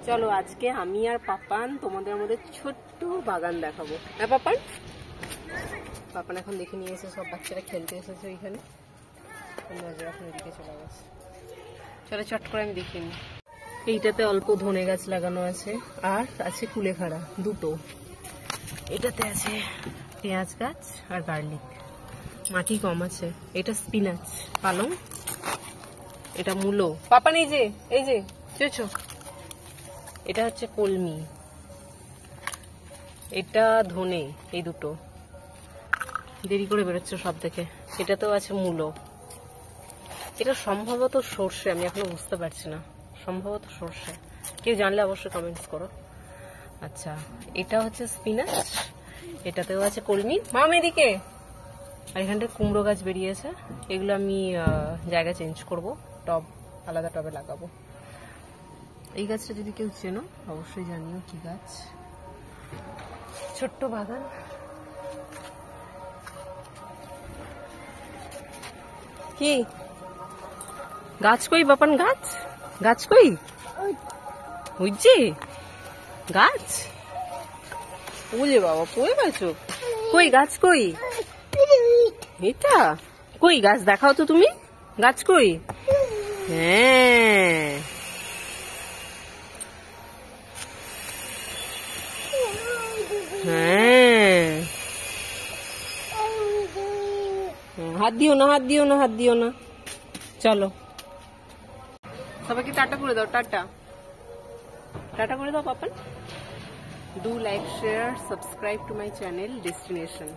চলো আজকে আমি আর পাপান তোমাদের মধ্যে ছোট্ট বাগান দেখাবো। হ্যাঁ পাপান? পাপান এখন দেখে নিয়ে এসে সব বাচ্চারা খেলতে এসেছে ওইখানে, নজর এখন এদিকে চলে গেছে। চলো চট করে আমি দেখিনি। এইটাতে অল্প ধনে গাছ লাগানো আছে আর আছে কুলেখাড়া দুটো। এটাতে আছে পেঁয়াজ গাছ আর গার্লিক, মাটি কম আছে। এটা স্পিনাচ পালং, এটা মূলো। পাপান এই যে চো, এটা হচ্ছে কলমি, এটা ধনে। এই দুটো দেরি করে বেরোচ্ছে সব থেকে। এটাতেও আছে মূলো। এটা সম্ভবত সর্ষে, আমি এখনো বুঝতে পারছি না, সম্ভবত সর্ষে। কেউ জানলে অবশ্যই কমেন্টস করো। আচ্ছা, এটা হচ্ছে স্পিনাচ, এটাতেও আছে কলমি। মাম এদিকে। আর এখানটায় কুমড়ো গাছ বেরিয়েছে, এগুলো আমি জায়গা চেঞ্জ করব, টব আলাদা টবে লাগাবো। এই গাছটা যদি কেউ চেনো অবশ্যই জানিও কি গাছ। ছোট্ট বাগান। কি গাছ কই বাপান? গাছ গাছ কই? বুঝছি গাছ। বলে বাবা পড়ে গেছো? কই গাছ কই? এটা কই গাছ দেখাও তো তুমি, গাছ কই? হ্যাঁ হ্যাঁ, হাত দিও না, হাত দিও না, হাত দিও না। চলো সবাইকে টাটা করে দাও, টাটা টাটা করে দাও Papan. Do like, share, subscribe to my channel destination.